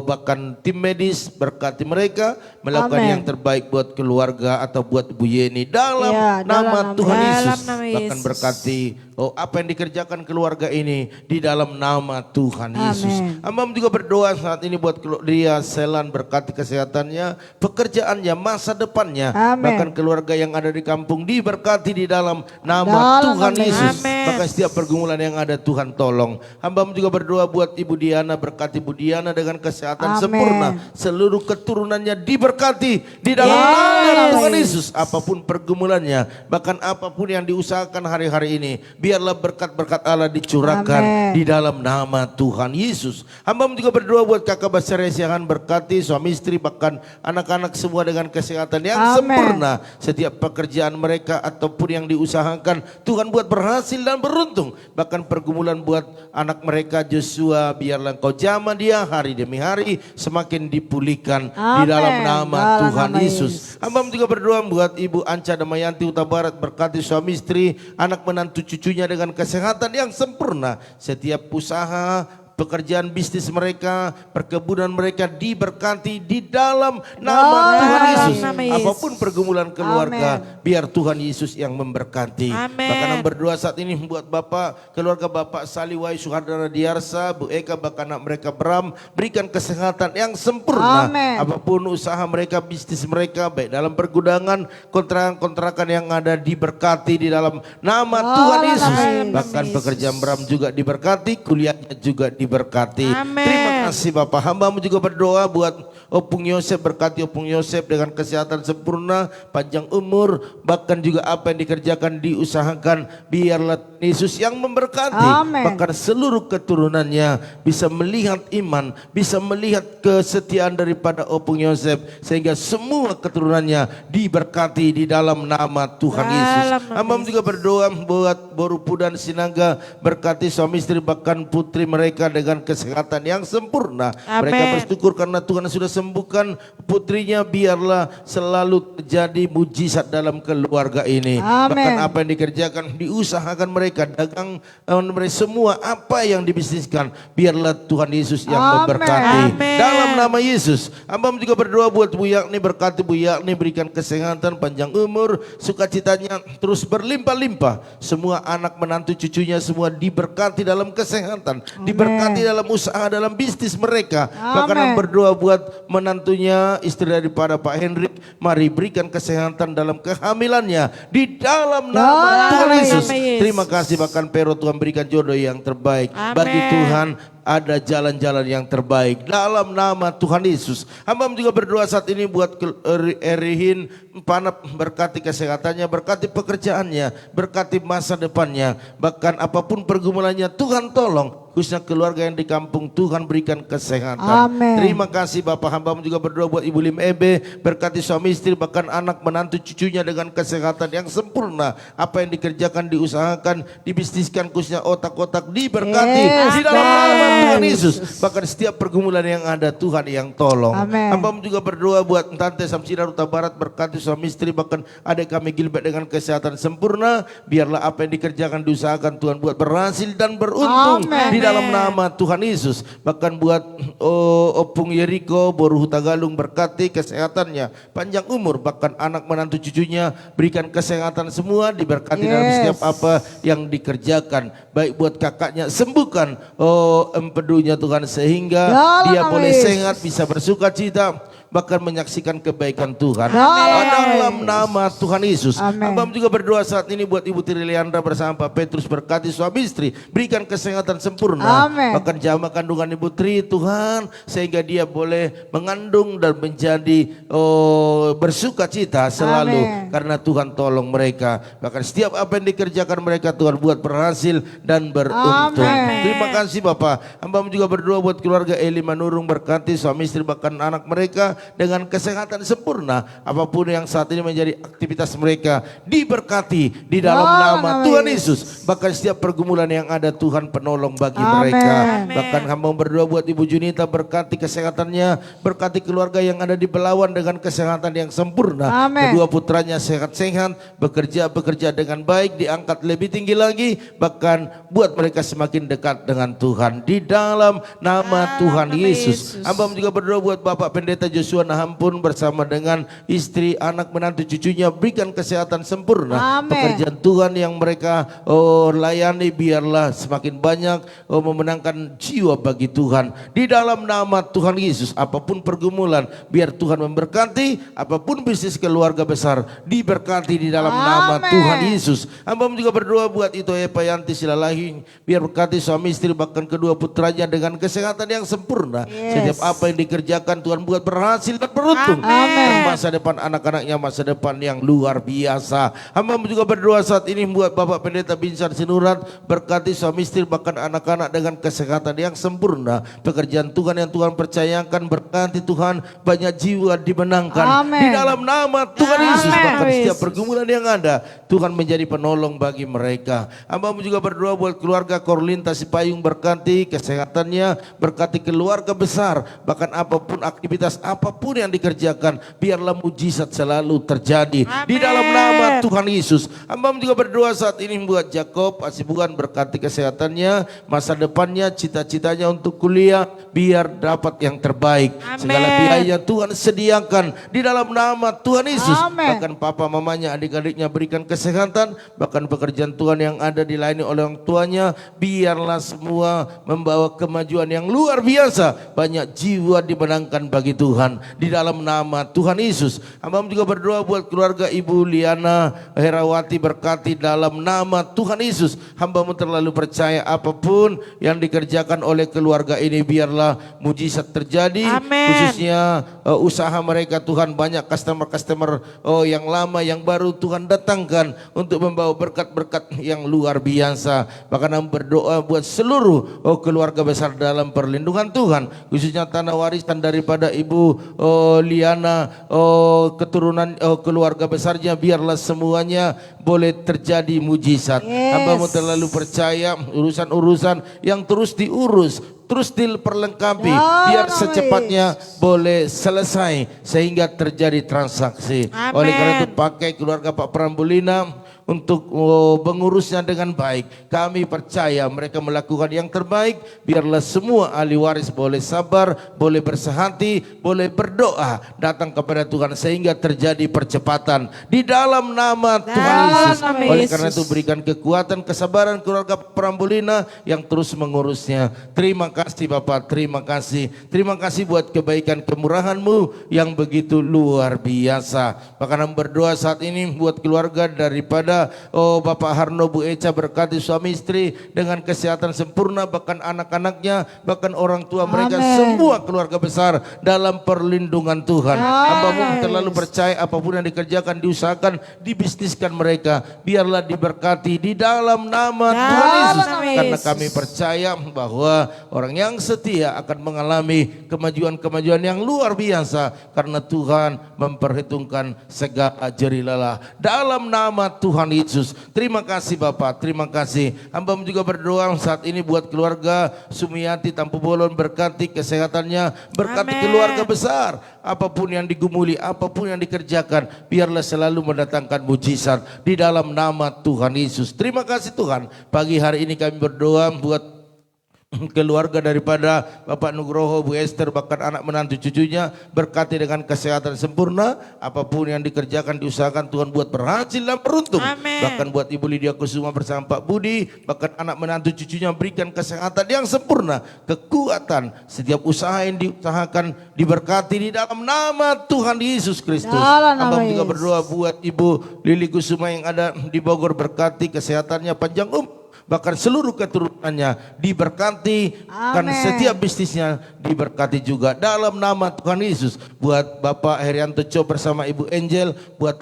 bahkan tim medis, berkati mereka melakukan Amin. yang terbaik buat keluarga atau buat Bu Yeni. Dalam Ya, nama dalam Tuhan nama Yesus. Dalam nama Bahkan Yesus. berkati apa yang dikerjakan keluarga ini di dalam nama Tuhan Yesus. Amin. Hamba juga berdoa saat ini buat dia Selan, berkati kesehatannya, pekerjaannya, masa depannya. Amin. Bahkan keluarga yang ada di kampung diberkati di dalam nama Dalam Tuhan nama Yesus. Amin. Bahkan setiap pergumulan yang ada Tuhan tolong. Hamba juga berdoa buat Ibu Diana, berkati Ibu Diana dengan kesehatan Amin. sempurna. Seluruh keturunannya diberkati di dalam Yes. nama Tuhan Yesus. Apapun pergumulannya, bahkan apapun yang diusahakan hari-hari ini, biarlah berkat-berkat Allah dicurahkan Amin. di dalam nama Tuhan Yesus. Hamba juga berdoa buat kakak besar Resiangan, berkati suami istri bahkan anak-anak semua dengan kesehatan yang Amin. sempurna. Setiap pekerjaan mereka ataupun yang diusahakan, Tuhan buat berhasil dan beruntung. Bahkan pergumulan buat anak mereka Joshua, biarlah Engkau jamah dia hari demi hari semakin dipulihkan di Amin. dalam nama Dalam Tuhan nama Yesus. Yesus. Hamba juga berdoa buat Ibu Anca Damayanti Huta Barat, berkati suami istri, anak menantu cucunya dengan kesehatan yang sempurna. Setiap usaha, pekerjaan bisnis mereka, perkebunan mereka diberkati di dalam nama Dalam Tuhan Yesus. nama Yesus. Apapun pergumulan keluarga, biar Tuhan Yesus yang memberkati. Amin. Bahkan yang berdoa saat ini buat Bapak, keluarga Bapak Saliwai Suhardana Diarsa, Bu Eka, bahkan anak mereka Bram, berikan kesehatan yang sempurna. Amin. Apapun usaha mereka, bisnis mereka, baik dalam pergudangan, kontrakan-kontrakan yang ada diberkati di dalam nama Tuhan Dalam Yesus. nama Yesus. Bahkan pekerjaan Bram juga diberkati, kuliahnya juga diberkati. Amin. Terima kasih Bapak. Hamba juga berdoa buat Opung Yosef, berkati Opung Yosef dengan kesehatan sempurna, panjang umur, bahkan juga apa yang dikerjakan, diusahakan, biarlah Yesus yang memberkati. Amin. Bahkan seluruh keturunannya bisa melihat iman, bisa melihat kesetiaan daripada Opung Yosef, sehingga semua keturunannya diberkati di dalam nama Tuhan Yesus. Dalam nama Hamba juga berdoa buat Borupu dan Sinaga, berkati suami istri bahkan putri mereka dengan kesehatan yang sempurna. Amin. Mereka bersyukur karena Tuhan sudah sembuhkan putrinya, biarlah selalu terjadi mujizat dalam keluarga ini. Amin. Bahkan apa yang dikerjakan, diusahakan mereka, dagang mereka, semua apa yang dibisniskan, biarlah Tuhan Yesus yang Amin. memberkati. Amin. Dalam nama Yesus. Hamba juga berdoa buat Bu Yakni, berkati Bu Yakni, berikan kesehatan, panjang umur, sukacitanya terus berlimpah-limpah. Semua anak menantu cucunya semua diberkati dalam kesehatan, diberkati dalam usaha, dalam bisnis mereka. Bahkan yang Amin. berdoa buat menantunya, istri daripada Pak Hendrik, mari berikan kesehatan dalam kehamilannya di dalam nama Dalam Tuhan nama Yesus. Yesus. Terima kasih, bahkan Pero Tuhan berikan jodoh yang terbaik bagi Amin. Tuhan. Ada jalan-jalan yang terbaik dalam nama Tuhan Yesus. Hamba juga berdoa saat ini buat Erihin Panap, berkati kesehatannya, berkati pekerjaannya, berkati masa depannya. Bahkan apapun pergumulannya, Tuhan tolong. Khususnya keluarga yang di kampung, Tuhan berikan kesehatan. Amin. Terima kasih Bapak. Hamba juga berdoa buat Ibu Lim Ebe, berkati suami istri bahkan anak menantu cucunya dengan kesehatan yang sempurna. Apa yang dikerjakan, diusahakan, dibisniskan, khususnya otak-otak diberkati Yes, di dalam nama Amin. Tuhan Yesus. Bahkan setiap pergumulan yang ada, Tuhan yang tolong. Amin. Hamba juga berdoa buat Tante Samsira Huta Barat, berkati suami istri bahkan adik kami Gilbert dengan kesehatan sempurna. Biarlah apa yang dikerjakan, diusahakan, Tuhan buat berhasil dan beruntung Amin. di dalam nama Tuhan Yesus. Bahkan buat Opung Yeriko, Boru Huta Galung, berkati kesehatannya, panjang umur, bahkan anak menantu cucunya berikan kesehatan semua, diberkati dalam Yes. setiap apa yang dikerjakan. Baik buat kakaknya, sembuhkan empedunya Tuhan, sehingga Dalam dia nama boleh Yesus. sehat, bisa bersuka cita, bahkan menyaksikan kebaikan Tuhan. Dalam Nama Tuhan Yesus. Amin. Hamba juga berdoa saat ini buat Ibu Tiri Leandra bersama Pak Petrus, berkati suami istri, berikan kesehatan sempurna. Amin. Bahkan jamah kandungan Ibu Tri Tuhan, sehingga dia boleh mengandung dan menjadi bersuka cita selalu. Amin. Karena Tuhan tolong mereka. Bahkan setiap apa yang dikerjakan mereka, Tuhan buat berhasil dan beruntung. Amin. Terima kasih Bapak. Hamba juga berdoa buat keluarga Eli Manurung, berkati suami istri bahkan anak mereka, dengan kesehatan sempurna. Apapun yang saat ini menjadi aktivitas mereka diberkati di dalam nama Tuhan Yesus. Bahkan setiap pergumulan yang ada Tuhan penolong bagi mereka. Bahkan hamba berdoa buat Ibu Junita, berkati kesehatannya, berkati keluarga yang ada di Belawan dengan kesehatan yang sempurna. Kedua putranya sehat-sehat, bekerja dengan baik, diangkat lebih tinggi lagi, bahkan buat mereka semakin dekat dengan Tuhan di dalam nama Tuhan Yesus. Hamba juga berdoa buat Bapak Pendeta Joshua Nahampun bersama dengan istri, anak, menantu, cucunya, berikan kesehatan sempurna. Pekerjaan Tuhan yang mereka layani biarlah semakin banyak memenangkan jiwa bagi Tuhan di dalam nama Tuhan Yesus. Apapun pergumulan biar Tuhan memberkati, apapun bisnis keluarga besar diberkati di dalam nama Tuhan Yesus. Hamba juga berdoa buat itu Payanti Silalahi, biar berkati suami istri bahkan kedua putranya dengan kesehatan yang sempurna. Setiap apa yang dikerjakan Tuhan buat berhasil dan beruntung. Dan masa depan anak-anaknya masa depan yang luar biasa. Hamba juga berdoa saat ini buat Bapak Pendeta Binsar Sinurat, berkati suami istri bahkan anak-anak dengan kesehatan yang sempurna. Pekerjaan Tuhan yang Tuhan percayakan, berkati Tuhan, banyak jiwa dimenangkan di dalam nama Tuhan Yesus. Bahkan setiap pergumulan yang ada Tuhan menjadi penolong bagi mereka. Hamba juga berdoa buat keluarga Korlinta Sipayung, berkati kesehatannya, berkati keluarga besar, bahkan apapun aktivitas apapun yang dikerjakan biarlah mujizat selalu terjadi di dalam nama Tuhan Yesus. Hamba juga berdoa saat ini buat Jacob Asibuan, berkati kesehatannya, masa depannya, cita-citanya untuk kuliah biar dapat yang terbaik. Segala biaya Tuhan sediakan di dalam nama Tuhan Yesus. Bahkan papa mamanya, adik-adiknya berikan kesehatan, bahkan pekerjaan Tuhan yang ada dilayani oleh orang tuanya biarlah semua membawa kemajuan yang luar biasa. Banyak jiwa dimenangkan bagi Tuhan di dalam nama Tuhan Yesus. Hamba juga berdoa buat keluarga Ibu Liana Herawati, berkati dalam nama Tuhan Yesus. Hamba terlalu percaya apapun yang dikerjakan oleh keluarga ini biarlah mujizat terjadi. Khususnya usaha mereka Tuhan, banyak customer yang lama yang baru Tuhan datangkan untuk membawa berkat-berkat yang luar biasa. Bahkan hamba berdoa buat seluruh keluarga besar dalam perlindungan Tuhan, khususnya tanah warisan daripada Ibu Liana, keturunan keluarga besarnya biarlah semuanya boleh terjadi mujizat. Hamba terlalu percaya urusan-urusan yang terus diurus, terus diperlengkapi biar secepatnya boleh selesai sehingga terjadi transaksi. Oleh karena itu pakai keluarga Pak Prambulina untuk mengurusnya dengan baik. Kami percaya mereka melakukan yang terbaik. Biarlah semua ahli waris boleh sabar, boleh bersehati, boleh berdoa datang kepada Tuhan sehingga terjadi percepatan di dalam nama Tuhan Yesus. Oleh karena itu berikan kekuatan, kesabaran keluarga Prambulina yang terus mengurusnya. Terima kasih Bapak, terima kasih. Terima kasih buat kebaikan kemurahan-Mu yang begitu luar biasa. Bahkan berdoa saat ini buat keluarga daripada Bapak Harno, Bu Eca, berkati suami istri dengan kesehatan sempurna, bahkan anak-anaknya, bahkan orang tua mereka, semua keluarga besar dalam perlindungan Tuhan. Hamba terlalu percaya apapun yang dikerjakan, diusahakan, dibisniskan mereka biarlah diberkati di dalam nama Tuhan Yesus. Karena kami percaya bahwa orang yang setia akan mengalami kemajuan-kemajuan yang luar biasa karena Tuhan memperhitungkan segala jerilalah dalam nama Tuhan Yesus. Terima kasih Bapak, terima kasih. Hamba juga berdoa saat ini buat keluarga Sumiati Tampu Bolon, berkati kesehatannya, berkati keluarga besar. Apapun yang digumuli, apapun yang dikerjakan, biarlah selalu mendatangkan mujizat di dalam nama Tuhan Yesus. Terima kasih Tuhan. Pagi hari ini kami berdoa buat keluarga daripada Bapak Nugroho, Bu Esther, bahkan anak menantu cucunya, berkati dengan kesehatan sempurna. Apapun yang dikerjakan, diusahakan, Tuhan buat berhasil dan beruntung. Bahkan buat Ibu Lydia Kusuma bersama Pak Budi, bahkan anak menantu cucunya, berikan kesehatan yang sempurna, kekuatan, setiap usaha yang diusahakan diberkati di dalam nama Tuhan Yesus Kristus. Hamba juga berdoa buat Ibu Lili Kusuma yang ada di Bogor, berkati kesehatannya, panjang bahkan seluruh keturunannya diberkati, kan Amin. setiap bisnisnya diberkati juga dalam nama Tuhan Yesus. Buat Bapak Herianto Co bersama Ibu Angel, buat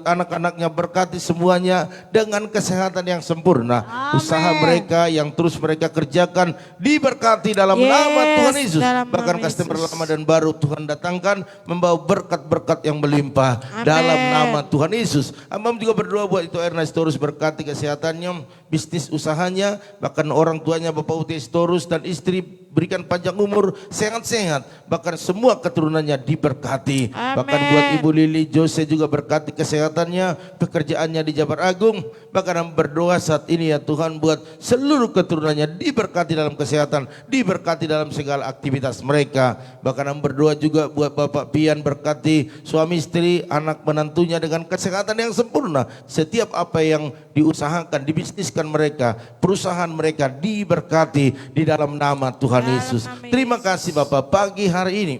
anak-anaknya berkati semuanya dengan kesehatan yang sempurna. Amin. Usaha mereka yang terus mereka kerjakan diberkati dalam nama Tuhan Yesus. dalam Bahkan nama customer Yesus. lama dan baru Tuhan datangkan membawa berkat-berkat yang melimpah dalam nama Tuhan Yesus. Hamba juga berdoa buat itu Ernest Torus, berkati kesehatannya, bisnis usahanya, bahkan orang tuanya Bapak Uti Torus dan istri berikan panjang umur, sehat-sehat, bahkan semua keturunannya diberkati. Bahkan buat Ibu Lili Jose juga berkati kesehatannya, pekerjaannya di Jabar Agung. Bahkan hamba berdoa saat ini ya Tuhan buat seluruh keturunannya diberkati dalam kesehatan, diberkati dalam segala aktivitas mereka. Bahkan hamba berdoa juga buat Bapak Pian, berkati suami istri, anak menantunya dengan kesehatan yang sempurna. Setiap apa yang diusahakan, dibisniskan mereka, perusahaan mereka diberkati di dalam nama Tuhan Yesus. Terima kasih Bapak, pagi hari ini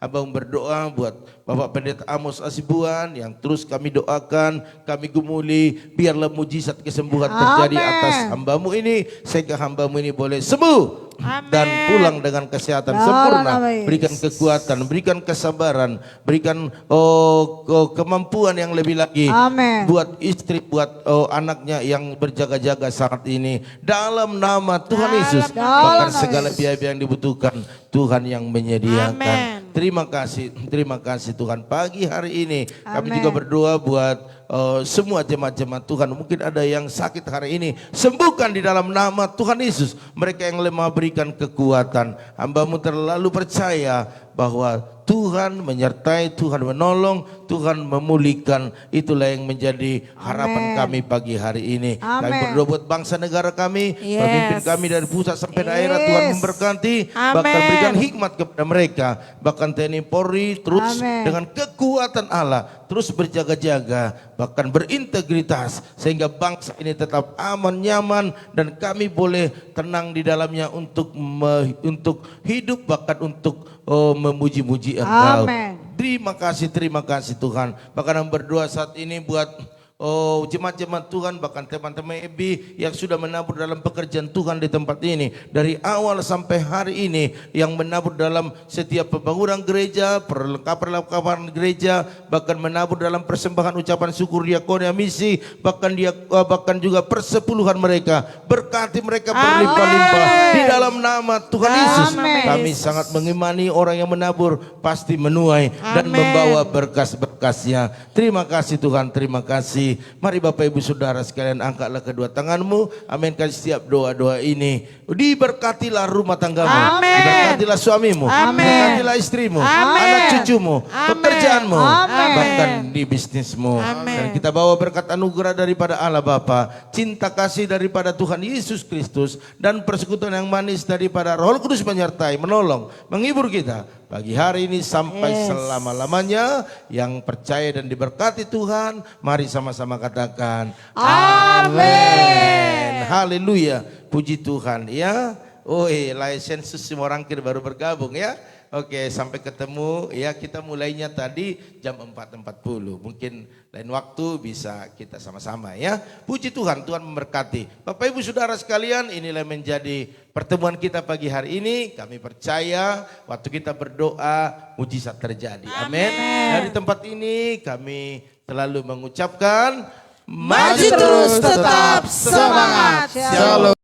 Abang berdoa buat Bapak Pendeta Amos Asibuan yang terus kami doakan, kami gumuli, biarlah mujizat kesembuhan terjadi atas hambamu ini, sehingga hambamu ini boleh sembuh dan pulang dengan kesehatan sempurna. Berikan kekuatan, berikan kesabaran, berikan kemampuan yang lebih lagi. Amin. Buat istri, buat anaknya yang berjaga-jaga saat ini. Dalam nama Tuhan Yesus, bahkan segala biaya-biaya yang dibutuhkan Tuhan yang menyediakan. Terima kasih Tuhan. Pagi hari ini kami juga berdoa buat semua jemaat-jemaat Tuhan. Mungkin ada yang sakit hari ini, sembuhkan di dalam nama Tuhan Yesus. Mereka yang lemah berikan kekuatan. Hambamu terlalu percaya bahwa Tuhan menyertai, Tuhan menolong, Tuhan memulihkan. Itulah yang menjadi harapan kami pagi hari ini. Kami berdoa buat bangsa negara kami, pemimpin kami dari pusat sampai daerah, Tuhan memberkati, bahkan berikan hikmat kepada mereka. Bahkan TNI Polri terus dengan kekuatan Allah terus berjaga-jaga, bahkan berintegritas, sehingga bangsa ini tetap aman, nyaman, dan kami boleh tenang di dalamnya untuk hidup, bahkan untuk memuji-muji Engkau. Terima kasih Tuhan. Bahkan yang berdoa saat ini buat jemaat-jemaat Tuhan, bahkan teman-teman EBI yang sudah menabur dalam pekerjaan Tuhan di tempat ini dari awal sampai hari ini, yang menabur dalam setiap pembangunan gereja, perlengkapan gereja, bahkan menabur dalam persembahan ucapan syukur, diakonia, misi, bahkan juga persepuluhan mereka. Berkati mereka berlimpah-limpah di dalam nama Tuhan Yesus. Kami sangat mengimani orang yang menabur pasti menuai dan membawa berkas-berkasnya. Terima kasih Tuhan, terima kasih. Mari Bapak Ibu Saudara sekalian, angkatlah kedua tanganmu. Aminkan setiap doa-doa ini. Diberkatilah rumah tanggamu, diberkatilah suamimu, diberkatilah istrimu, anak cucumu, pekerjaanmu, bahkan di bisnismu. Dan kita bawa berkat anugerah daripada Allah Bapa, cinta kasih daripada Tuhan Yesus Kristus, dan persekutuan yang manis daripada Roh Kudus menyertai, menolong, menghibur kita pagi hari ini sampai selama-lamanya. Yang percaya dan diberkati Tuhan, mari sama-sama katakan amin. Haleluya, puji Tuhan ya. Lisensus semua orang kira baru bergabung ya. Oke, sampai ketemu ya. Kita mulainya tadi jam 4.40. Mungkin lain waktu bisa kita sama-sama ya. Puji Tuhan, Tuhan memberkati. Bapak Ibu Saudara sekalian, inilah menjadi pertemuan kita pagi hari ini. Kami percaya waktu kita berdoa, mujizat terjadi. Amin. Dari tempat ini kami selalu mengucapkan maju terus, tetap semangat. Shalom.